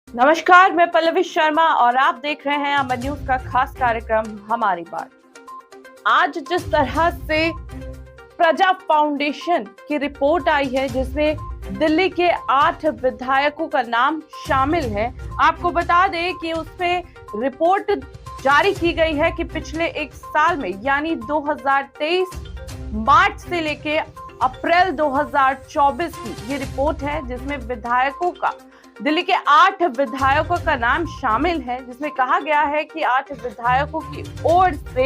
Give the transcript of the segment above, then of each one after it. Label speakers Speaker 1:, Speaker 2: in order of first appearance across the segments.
Speaker 1: नमस्कार, मैं पल्लवी शर्मा और आप देख रहे हैं अमर न्यूज का खास कार्यक्रम हमारी बात। आज जिस तरह से प्रजा फाउंडेशन की रिपोर्ट आई है जिसमें दिल्ली के 8 विधायकों का नाम शामिल है, आपको बता दें कि उसमें रिपोर्ट जारी की गई है कि पिछले एक साल में यानी 2023 मार्च से लेके अप्रैल 2024 की ये रिपोर्ट है जिसमें विधायकों का दिल्ली के 8 विधायकों का नाम शामिल है, जिसमें कहा गया है कि 8 विधायकों की ओर से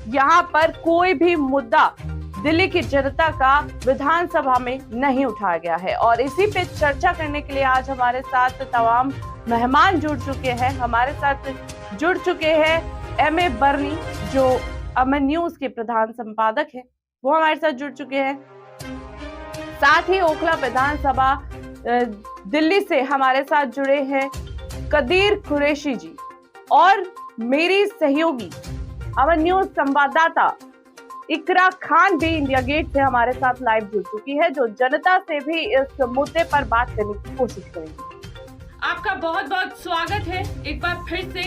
Speaker 1: यहां पर कोई भी मुद्दा दिल्ली की जनता का विधानसभा में नहीं उठाया गया है। और इसी पे चर्चा करने के लिए आज हमारे साथ तमाम मेहमान जुड़ चुके हैं। हमारे साथ जुड़ चुके हैं एमए बर्नी, जो अमर न्यूज के प्रधान संपादक है, वो हमारे साथ जुड़ चुके हैं। साथ ही ओखला विधानसभा दिल्ली से हमारे साथ जुड़े हैं कदीर कुरैशी जी, और मेरी सहयोगी अमर न्यूज संवाददाता इकरा खान भी इंडिया गेट से हमारे साथ लाइव जुड़ चुकी है, जो जनता से भी इस मुद्दे पर बात करने की कोशिश करेंगी। आपका बहुत बहुत स्वागत है एक बार फिर से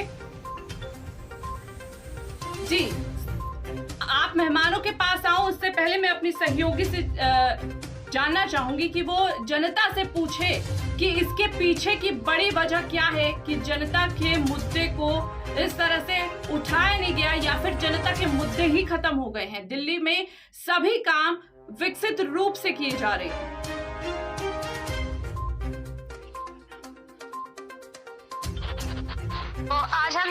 Speaker 1: जी। आप मेहमानों के पास आओ उससे पहले मैं अपनी सहयोगी से जानना चाहूंगी कि वो जनता से पूछे कि इसके पीछे की बड़ी वजह क्या है कि जनता के मुद्दे को इस तरह से उठाया नहीं गया, या फिर जनता के मुद्दे ही खत्म हो गए हैं। दिल्ली में सभी काम विकसित रूप से किए जा रहे हैं।
Speaker 2: तो आज हम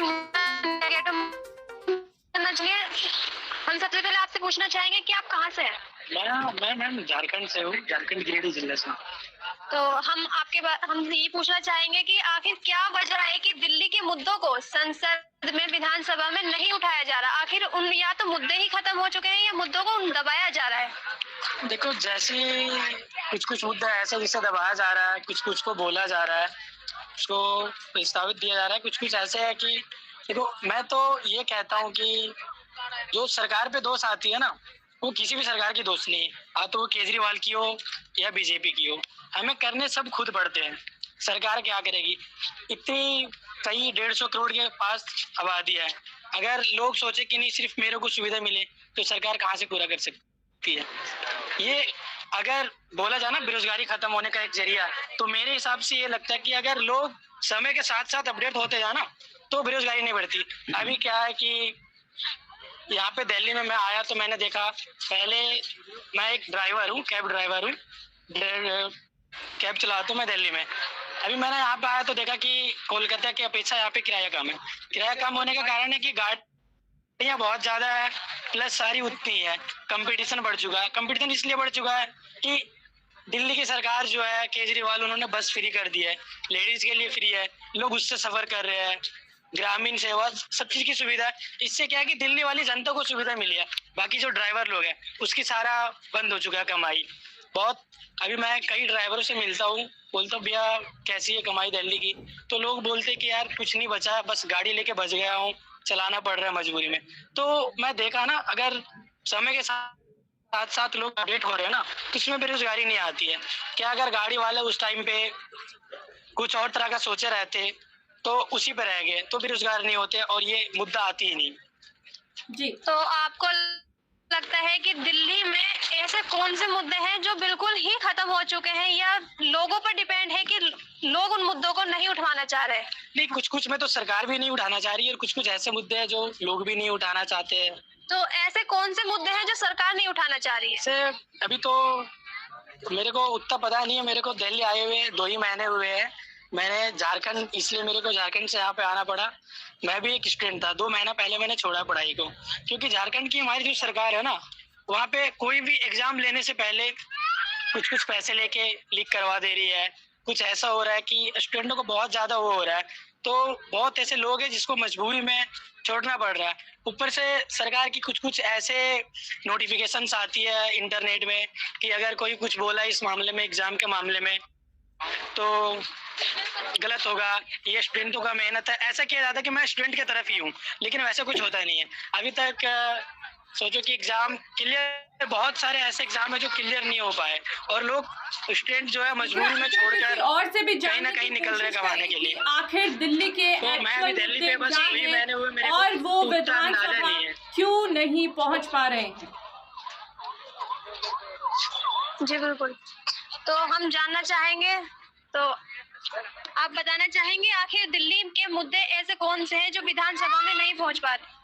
Speaker 2: हम सबसे पहले आपसे पूछना चाहेंगे कि आप कहाँ से हैं?
Speaker 3: मैं मैम झारखंड से हूँ, झारखंड गिरिडीह जिले से।
Speaker 2: तो हम ये पूछना चाहेंगे कि आखिर क्या वजह है कि दिल्ली के मुद्दों को संसद में, विधानसभा में नहीं उठाया जा रहा? आखिर उन या तो मुद्दे ही खत्म हो चुके हैं या मुद्दों को दबाया जा रहा है?
Speaker 3: देखो, जैसे कुछ मुद्दा ऐसा जिसे दबाया जा रहा है, कुछ को बोला जा रहा है, उसको प्रस्तावित दिया जा रहा है, कुछ ऐसे है कि देखो, मैं तो ये कहता हूँ कि जो सरकार पे दोष आती है ना, वो किसी भी सरकार की दोष नहीं है, तो वो केजरीवाल की हो या बीजेपी की हो, हमें करने सब खुद पड़ते हैं। सरकार क्या करेगी? इतनी कई 150 करोड़ के पास आबादी है, अगर लोग सोचे कि नहीं सिर्फ मेरे को सुविधा मिले तो सरकार कहाँ से पूरा कर सकती है? ये अगर बोला जाए ना बेरोजगारी खत्म होने का एक जरिया, तो मेरे हिसाब से ये लगता है कि अगर लोग समय के साथ साथ अपडेट होते जाए ना तो बेरोजगारी नहीं बढ़ती। अभी क्या है कि यहाँ पे दिल्ली में मैं आया तो मैंने देखा, पहले मैं एक ड्राइवर हूँ, कैब ड्राइवर हूँ, कैब चलाता हूँ मैं दिल्ली में। अभी मैंने यहाँ पे आया तो देखा कि कोलकाता की अपेक्षा यहाँ पे किराया कम है। किराया कम होने का कारण है कि गाड़ियाँ बहुत ज्यादा है, प्लस सारी उतनी है, कंपटीशन बढ़ चुका है। कंपटीशन इसलिए बढ़ चुका है कि दिल्ली की सरकार जो है, केजरीवाल, उन्होंने बस फ्री कर दी है, लेडीज के लिए फ्री है, लोग उससे सफर कर रहे हैं, ग्रामीण सेवा सब चीज की सुविधा है। इससे क्या है कि दिल्ली वाली जनता को सुविधा मिली है, बाकी जो ड्राइवर लोग हैं उसकी सारा बंद हो चुका है कमाई बहुत। अभी मैं कई ड्राइवरों से मिलता हूँ, बोलता हूँ भैया कैसी है कमाई दिल्ली की, तो लोग बोलते कि यार कुछ नहीं बचा, बस गाड़ी लेके बच गया हूँ, चलाना पड़ रहा है मजबूरी में। तो मैं देखा ना, अगर समय के साथ साथ लोग अपडेट हो रहे हैं ना, तो इसमें बेरोजगारी नहीं आती है। क्या अगर गाड़ी वाले उस टाइम पे कुछ और तरह का सोचे रहते तो उसी पे रह गए तो बेरोजगार नहीं होते और ये मुद्दा आती ही नहीं
Speaker 2: जी। तो आपको लगता है कि दिल्ली में ऐसे कौन से मुद्दे हैं जो बिल्कुल ही खत्म हो चुके हैं, या लोगों पर डिपेंड है कि लोग उन मुद्दों को नहीं उठाना चाह रहे?
Speaker 3: नहीं, कुछ में तो सरकार भी नहीं उठाना चाह रही है और कुछ ऐसे मुद्दे हैं जो लोग भी नहीं उठाना चाहते हैं।
Speaker 2: तो ऐसे कौन से मुद्दे हैं जो सरकार नहीं उठाना चाह रही है?
Speaker 3: अभी तो मेरे को उतना पता नहीं है, मेरे को दिल्ली आए हुए 2 ही महीने हुए हैं। मैंने झारखंड, इसलिए मेरे को झारखंड से यहाँ पे आना पड़ा। मैं भी एक स्टूडेंट था, 2 महीना पहले मैंने छोड़ा पढ़ाई को, क्योंकि झारखंड की हमारी जो सरकार है ना, वहाँ पे कोई भी एग्जाम लेने से पहले कुछ पैसे लेके लीक करवा दे रही है। कुछ ऐसा हो रहा है कि स्टूडेंटों को बहुत ज्यादा वो हो रहा है, तो बहुत ऐसे लोग हैं जिसको मजबूरी में छोड़ना पड़ रहा है। ऊपर से सरकार की कुछ ऐसे नोटिफिकेशंस आती है इंटरनेट में कि अगर कोई कुछ बोला इस मामले में, एग्जाम के मामले में, तो गलत होगा, ये स्टूडेंटों का मेहनत है, ऐसा किया जाता है कि मैं स्टूडेंट की तरफ ही हूँ, लेकिन वैसा कुछ होता नहीं है। अभी तक सोचो कि एग्जाम क्लियर, बहुत सारे ऐसे एग्जाम है जो क्लियर नहीं हो पाए और लोग स्टूडेंट जो है मजबूरी में छोड़कर
Speaker 1: और से भी
Speaker 3: कहीं ना कहीं निकल रहे कमाने के लिए।
Speaker 1: आखिर दिल्ली के
Speaker 3: तो मैं अभी दिल्ली पे बस वही मैंने हुए मेरे
Speaker 1: और वो
Speaker 3: को उतना अंदाजा
Speaker 1: विधानसभा
Speaker 3: नहीं है।
Speaker 1: क्यों नहीं पहुंच पा रहे हैं?
Speaker 2: जी बिल्कुल। तो हम जानना चाहेंगे, तो आप बताना चाहेंगे आखिर दिल्ली के मुद्दे ऐसे कौन से हैं जो विधानसभा में नहीं पहुंच पा रहे?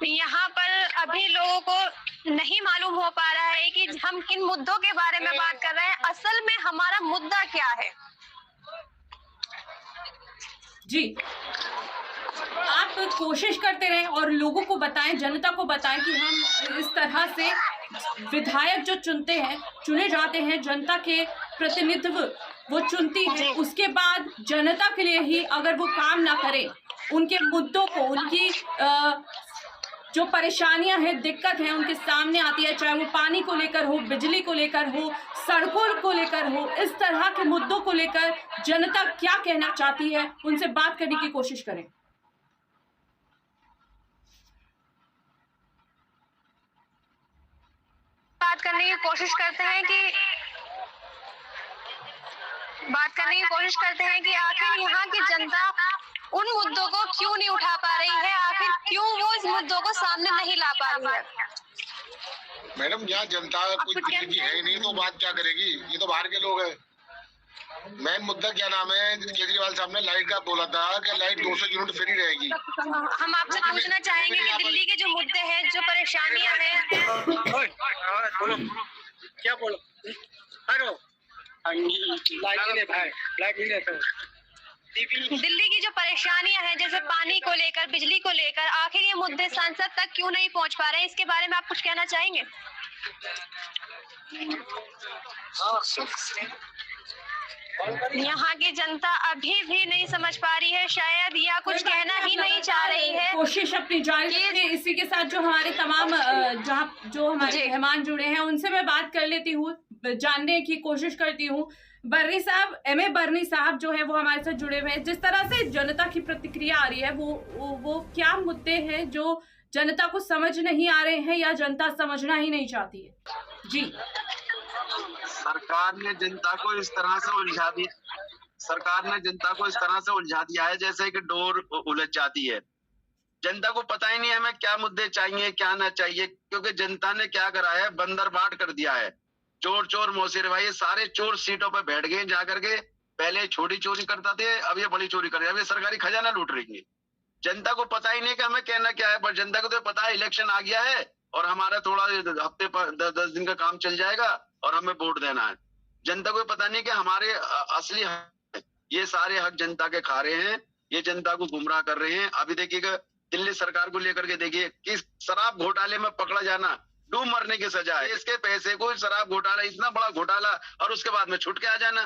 Speaker 2: यहाँ पर अभी लोगों को नहीं मालूम हो पा रहा है कि हम किन मुद्दों के बारे में बात कर रहे हैं, असल में हमारा मुद्दा क्या है।
Speaker 1: जी, आप कोशिश करते रहें और लोगों को बताएं, जनता को बताएं कि हम इस तरह से विधायक जो चुने जाते हैं, जनता के प्रतिनिधित्व वो चुनती है, उसके बाद जनता के लिए ही अगर वो काम ना करें, उनके मुद्दों को, उनकी जो परेशानियां हैं, दिक्कत है उनके सामने आती है, चाहे वो पानी को लेकर हो, बिजली को लेकर हो, सड़कों को लेकर हो, इस तरह के मुद्दों को लेकर जनता क्या कहना चाहती है, उनसे बात करने की कोशिश करें।
Speaker 2: बात करने की कोशिश करते हैं कि आखिर यहाँ की जनता उन मुद्दों को क्यों नहीं उठा पा रही है, आखिर क्यों वो इस मुद्दों को सामने नहीं ला पा रही है।
Speaker 4: मैडम, यहाँ जनता कोई दिल्ली की है ही नहीं तो बात क्या करेगी, ये तो बाहर के लोग हैं। मेन मुद्दा क्या नाम है, केजरीवाल साहब ने लाइट का बोला था कि लाइट 200 यूनिट फ्री रहेगी।
Speaker 2: हम आपसे पूछना चाहेंगे कि दिल्ली के जो मुद्दे हैं, जो परेशानियां हैं,
Speaker 3: क्या बोलो,
Speaker 2: दिल्ली की जो परेशानियां हैं, जैसे पानी को लेकर, बिजली को लेकर, आखिर ये मुद्दे संसद तक क्यों नहीं पहुंच पा रहे हैं, इसके बारे में आप कुछ कहना चाहेंगे? यहाँ की जनता अभी भी नहीं समझ पा रही है शायद, या कुछ कहना ही नहीं चाह रही है।
Speaker 1: कोशिश अपनी जारी रखिए। इसी के साथ जो हमारे तमाम जो हमारे मेहमान जुड़े हैं उनसे मैं बात कर लेती हूँ, जानने की कोशिश करती हूँ। बर्नी साहब, एमए बर्नी साहब जो है वो हमारे साथ जुड़े हुए हैं। जिस तरह से जनता की प्रतिक्रिया आ रही है, वो क्या मुद्दे हैं जो जनता को समझ नहीं आ रहे हैं या जनता समझना ही नहीं चाहती है? जी,
Speaker 5: सरकार ने जनता को इस तरह से उलझा दिया है जैसे कि डोर उलझ जाती है। जनता को पता ही नहीं है हमें क्या मुद्दे चाहिए क्या ना चाहिए, क्योंकि जनता ने क्या करा है, बंदर बाट कर दिया है। चोर चोर मोसेर भाई, सारे चोर सीटों पे बैठ गए जाकर के। पहले छोटी चोरी करता थे, अब ये बड़ी चोरी कर रहे हैं, अब ये सरकारी खजाना लूट रही है। जनता को पता ही नहीं कि हमें कहना क्या है, पर जनता को तो पता है इलेक्शन आ गया है और हमारा थोड़ा हफ्ते पर 10 दिन का काम चल जाएगा और हमें वोट देना है। जनता को पता नहीं कि हमारे असली हक, ये सारे हक जनता के खा रहे हैं, ये जनता को गुमराह कर रहे हैं। अभी देखिएगा दिल्ली सरकार को लेकर के देखिए कि शराब घोटाले में पकड़ा जाना डूब मरने की सजा है। इसके पैसे को शराब घोटाला, इतना बड़ा घोटाला, और उसके बाद में छुट के आ जाना,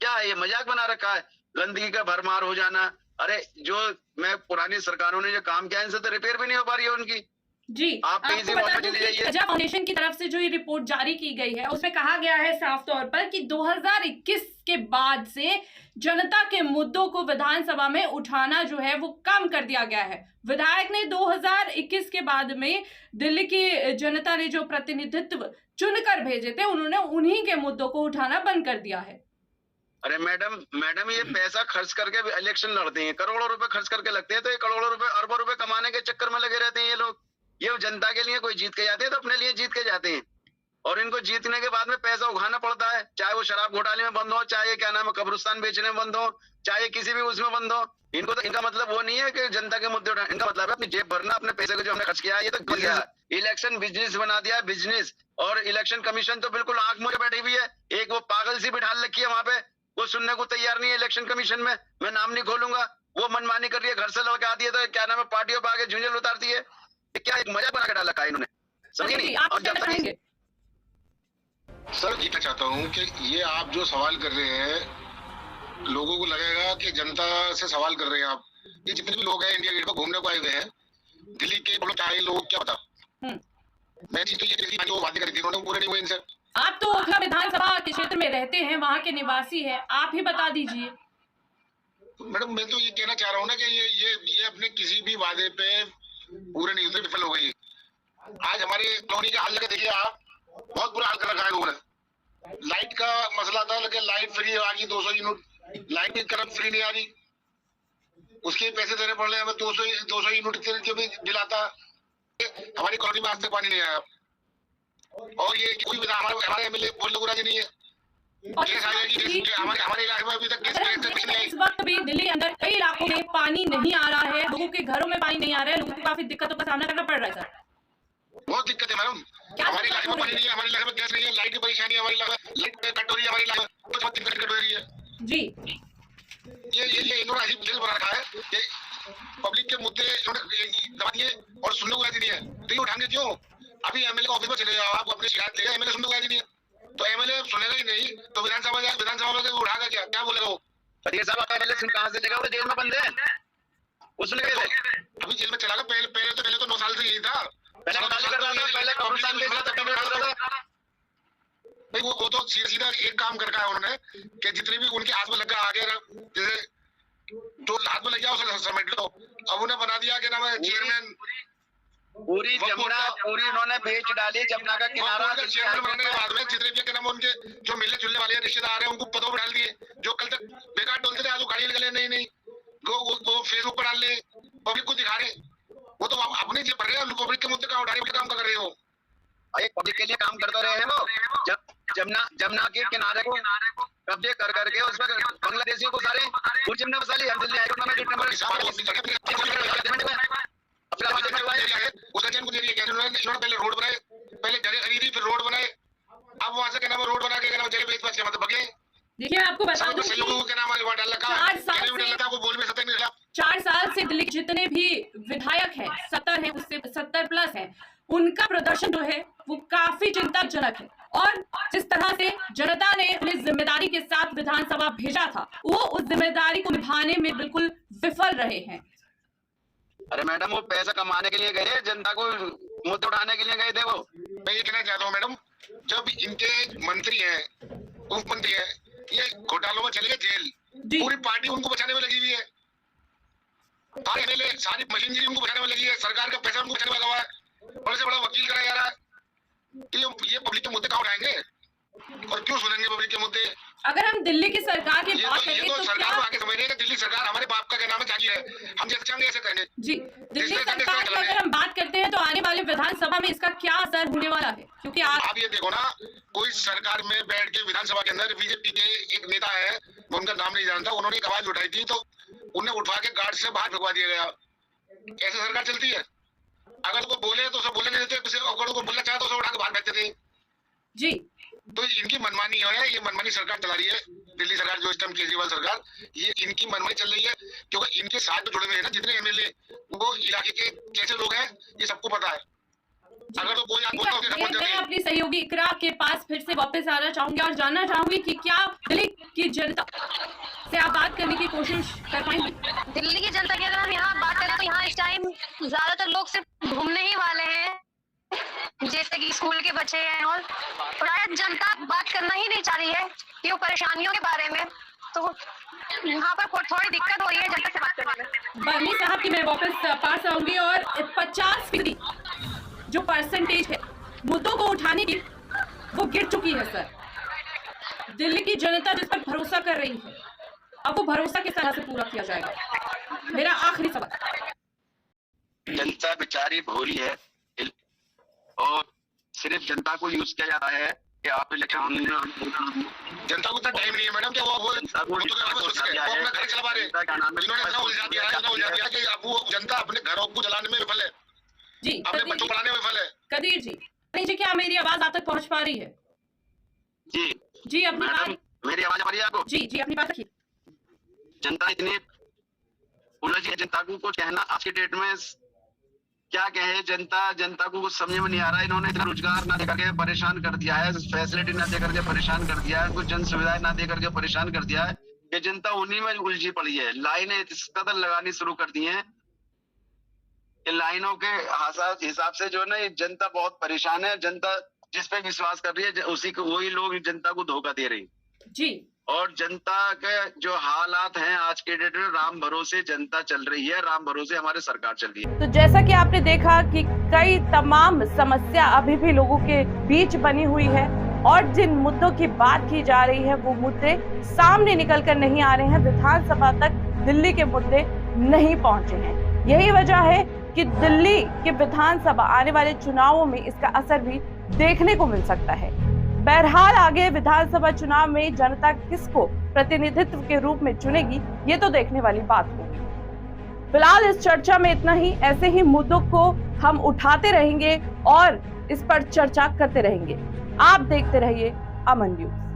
Speaker 5: क्या है ये? मजाक बना रखा है। गंदगी का भरमार हो जाना। अरे जो पुरानी सरकारों ने जो काम किया इनसे तो रिपेयर भी नहीं हो पा रही है उनकी।
Speaker 1: जी,
Speaker 5: आप
Speaker 1: आपको बता दूं कि प्रजा फाउंडेशन की तरफ से जो ये रिपोर्ट जारी की गई है उसमें कहा गया है साफ तौर पर कि 2021 के बाद से जनता के मुद्दों को विधानसभा में उठाना जो है वो कम कर दिया गया है। विधायक ने 2021 के बाद में दिल्ली की जनता ने जो प्रतिनिधित्व चुनकर भेजे थे, उन्होंने उन्हीं के मुद्दों को उठाना बंद कर दिया है।
Speaker 5: अरे मैडम ये पैसा खर्च करके इलेक्शन लड़ते हैं, करोड़ों रुपए खर्च करके लगते हैं, तो ये करोड़ों रुपए अरबों रुपए कमाने के चक्कर में लगे रहते हैं ये लोग। ये जनता के लिए कोई जीत के जाते हैं तो अपने लिए जीत के जाते हैं, और इनको जीतने के बाद में पैसा उठाना पड़ता है, चाहे वो शराब घोटाले में बंद हो, चाहे क्या नाम है कब्रिस्तान बेचने में बंद हो, चाहे किसी भी उसमें बंद हो। इनको तो, इनका मतलब वो नहीं है कि जनता के मुद्दे उठाना, इनका मतलब है अपनी जेब भरना, अपने पैसे को जो हमने खर्च किया है ये तो इलेक्शन बिजनेस बना दिया, बिजनेस। और इलेक्शन कमीशन तो बिल्कुल आंख मूंद बैठी हुई है। एक वो पागल सी बिठा रखी है वहां पे, वो सुनने को तैयार नहीं है इलेक्शन कमीशन में। मैं नाम नहीं खोलूंगा, वो मनमानी कर रही है, घर से लड़के आती है तो क्या नाम है पार्टियों पर आगे झुंझुल उतारती है। क्या एक मजा बना के डाला है इन्होंने, समझिए नहीं। और जब तक
Speaker 4: सर जीतना चाहता हूँ कि ये आप जो सवाल कर रहे हैं, लोगों को लगेगा कि जनता से सवाल कर रहे हैं आप। ये जितने भी लोग हैं इंडिया गेट पर घूमने को आए हुए हैं, दिल्ली के बोलो चाहे लोग क्या पता, मैं चीज तो ये जो बातें करी थी उन्होंने पूरे नहीं हुए इनसे।
Speaker 1: आप तो विधानसभा के क्षेत्र में रहते हैं, वहाँ के निवासी हैं, आप ही बता दीजिए।
Speaker 4: मैडम मैं तो ये कहना चाह रहा हूँ ना कि ये अपने किसी भी वादे पे पूरे नहीं होते, विफल हो गई। आज हमारे कॉलोनी का हाल लगे देखिए आप, बहुत बुरा हाल कर रखा है लोगों ने। लाइट का मसला था, लेकिन लाइट फ्री आ गई 200 यूनिट, लाइट की तरफ फ्री नहीं आ रही, उसके पैसे देने पड़ रहे हैं हमें 200 यूनिट के भी बिल आता। हमारी कॉलोनी में आज तक पानी नहीं आया, और ये कोई भी हमारे एमएलए बोलने को राजी नहीं है। हमारे इलाके में अभी तक
Speaker 1: इस वक्त भी दिल्ली के अंदर कई इलाकों में पानी नहीं आ रहा है, लोगों के घरों में पानी नहीं आ रहा है, लोगों को काफी दिक्कतों का सामना करना पड़ रहा है सर।
Speaker 4: बहुत दिक्कत है मैडम, हमारे इलाके में पानी नहीं है, हमारे इलाके में गैस नहीं है, लाइट की परेशानी है, हमारे इलाके में लाइट कट हो रही है, हमारे इलाके में बहुत दिक्कत हो रही है
Speaker 1: जी।
Speaker 4: ये इन्होंने अजीब खेल बना रखा है कि पब्लिक के मुद्दे इन्होंने दबा दिए और सुनने को राजी नहीं है। तो ये उठाएंगे क्यों? अभी एमएलए के ऑफिस में चले जाओ, आप अपनी शिकायत लेगा, एमएलए सुनने को राजी नहीं है, तो एमएलए सुनेगा ही नहीं, तो विधानसभा में उठाएगा क्या बोलेगा वो?
Speaker 5: साहब एमएलए कहाँ से लेगा, वो जेल में बंद है, उसने
Speaker 4: अभी जेल में चला गया। पहले तो 9 साल से यही था, भाई वो तो सीधा एक काम कर रखा है उन्होंने कि जितने भी उनके हाथ में लगा आगे, जैसे जो हाथ में लग गया उसे समेट लो। अब उन्हें बना दिया कि नाम है चेयरमैन,
Speaker 5: पूरी जमुना पूरी उन्होंने बेच डाली, जमुना का किनारा
Speaker 4: चेयरमैन बनने के बाद में जितने भी नाम उनके जो मिलने जुलने वाले रिश्तेदार हैं उनको पदों पर डाल दिए। जो कल तक बेकार डोलते थे आज वो गाड़ी निकले, नहीं वो फेसबुक पर डाल ले, पब्लिक को दिखा रहे, वो तो अपने जेब भर रहे हैं, पब्लिक के मुद्दे का उठाने के काम कर रहे हो।
Speaker 5: पब्लिक के लिए काम करते रहे हैं वो। जमुना के किनारे को कब्जे कर करके उस पर बांग्लादेशियों को सारे जमुना बसा लिया। दिल्ली हाईकोर्ट में गेट नंबर
Speaker 4: उसका चैन को दे दिया। इन्होंने पहले रोड बनाए, पहले जगह खरीदी, फिर रोड बनाए, अब वहां से क्या नाम रोड बना के जगह बेच पास मतलब बगे।
Speaker 1: देखिए आपको बता दूं
Speaker 4: के नाम डाल रखा,
Speaker 1: 4 साल से दिल्ली के जितने भी विधायक हैं, 70 हैं, उससे 70 प्लस हैं, उनका प्रदर्शन जो है वो काफी चिंताजनक है। और जिस तरह से जनता ने उन्हें जिम्मेदारी के साथ विधानसभा भेजा था, वो उस जिम्मेदारी को निभाने में बिल्कुल विफल रहे हैं।
Speaker 5: अरे मैडम, वो पैसा कमाने के लिए गए, जनता को मुद्दे उठाने के लिए गए थे वो।
Speaker 4: मैं ये कहना चाहता हूँ मैडम, जब इनके मंत्री हैं, उप मंत्री हैं, ये घोटालों में चले गए जेल, पूरी पार्टी उनको बचाने में लगी हुई है, सारे एमएलए सारी मशीनरी उनको बचाने में लगी है, सरकार का पैसा उनको बचाने में लगा हुआ है, बड़े से बड़ा वकील कराया जा रहा है। ये पब्लिक के मुद्दे कहाँ उठाएंगे और क्यों सुनेंगे पब्लिक के मुद्दे?
Speaker 1: अगर हम दिल्ली की सरकार की बात करें तो
Speaker 4: सरकार को आगे समझ रहे हैं कि दिल्ली सरकार हमारे बाप का क्या नाम है, जागीर है, हम जैसे चाहेंगे ऐसे करेंगे।
Speaker 1: जी, दिल्ली सरकार की अगर हम बात करते हैं तो आने वाले विधानसभा में इसका क्या असर होने वाला है? क्योंकि
Speaker 4: आप ये देखो ना, कोई सरकार में बैठ के विधानसभा के अंदर बीजेपी के एक नेता है, मैं उनका नाम नहीं जानता, उन्होंने एक आवाज उठाई थी तो उन्हें उठवा के गार्ड से बाहर भगवा दिया गया। ऐसे सरकार चलती है? अगर को बोले तो उसे बोलने नहीं देते, अगर को बोलना चाहे तो उसे उठा के बाहर भेजते थे
Speaker 1: जी।
Speaker 4: तो इनकी मनमानी है, ये मनमानी सरकार चला रही है दिल्ली सरकार, जो इस टाइम केजरीवाल सरकार, ये इनकी मनमानी चल रही है, क्योंकि इनके साथ तो जुड़े हुए हैं ना जितने एमएलए, वो इलाके के कैसे लोग हैं ये सबको पता है। अगर तो कोई
Speaker 1: मैं अपनी सहयोगी इकरा के पास फिर से वापस आना चाहूंगी और जानना चाहूंगी कि क्या दिल्ली की जनता से आप बात करने की कोशिश कर पाएंगे?
Speaker 2: दिल्ली की जनता की अगर हम यहाँ बात करें तो यहाँ इस टाइम ज्यादातर लोग सिर्फ घूमने ही वाले हैं, जैसे कि स्कूल के बच्चे हैं, और प्राय जनता बात करना ही नहीं चाह रही है कि वो परेशानियों के बारे में। तो यहाँ पर थोड़ी दिक्कत हो रही है जनता से बात करने में।
Speaker 1: बर्मी साहब की मैं वापस पास आऊंगी और 50% जो परसेंटेज है मुद्दों को उठाने की वो गिर चुकी है सर। दिल्ली की जनता जिस पर भरोसा कर रही है, अब वो भरोसा किस तरह से पूरा किया जाएगा? मेरा आखिरी सवाल।
Speaker 5: जनता बेचारी भोली है और सिर्फ जनता को यूज किया जा रहा है कि आप
Speaker 4: जनता को इतना टाइम नहीं है मैडम कि वो अपना घर चला रहे, इन्होंने इतना उलझा दिया कि अब वो जनता अपने घरों को जलाने में विफल है
Speaker 1: जी,
Speaker 4: अपने बच्चों को पढ़ाने में विफल है।
Speaker 1: कदीर जी, क्या मेरी आवाज आप तक पहुंच पा रही है? जी अपनी बात,
Speaker 5: मेरी आवाज आ रही है आपको?
Speaker 1: जी अपनी बात रखिए।
Speaker 5: जनता इतनी उलझी है, जनता को कुछ कहना आज के डेट में क्या कहे, जनता को कुछ समझ में नहीं आ रहा है। इन्होंने इतना रोजगार ना देकर के परेशान कर दिया है, फैसिलिटी ना देकर के परेशान कर दिया है, कुछ जन सुविधाएं ना देकर के परेशान कर दिया है कि जनता उन्हीं में उलझी पड़ी है। लाइनें इस कदर लगानी शुरू कर दी हैं कि लाइनों के हिसाब से जो है ना, ये जनता बहुत परेशान है। जनता जिस पे विश्वास कर रही है उसी को वही लोग जनता को धोखा दे रही
Speaker 1: जी।
Speaker 5: और जनता के जो हालात हैं आज के डेट में, राम भरोसे जनता चल रही है, राम भरोसे हमारी सरकार चल रही है।
Speaker 1: तो जैसा कि आपने देखा कि कई तमाम समस्या अभी भी लोगों के बीच बनी हुई है और जिन मुद्दों की बात की जा रही है वो मुद्दे सामने निकल कर नहीं आ रहे हैं। विधानसभा तक दिल्ली के मुद्दे नहीं पहुंचे हैं। यही वजह है कि दिल्ली के विधानसभा आने वाले चुनावों में इसका असर भी देखने को मिल सकता है। बहरहाल आगे विधानसभा चुनाव में जनता किसको प्रतिनिधित्व के रूप में चुनेगी, ये तो देखने वाली बात होगी। फिलहाल इस चर्चा में इतना ही। ऐसे ही मुद्दों को हम उठाते रहेंगे और इस पर चर्चा करते रहेंगे। आप देखते रहिए अमन न्यूज।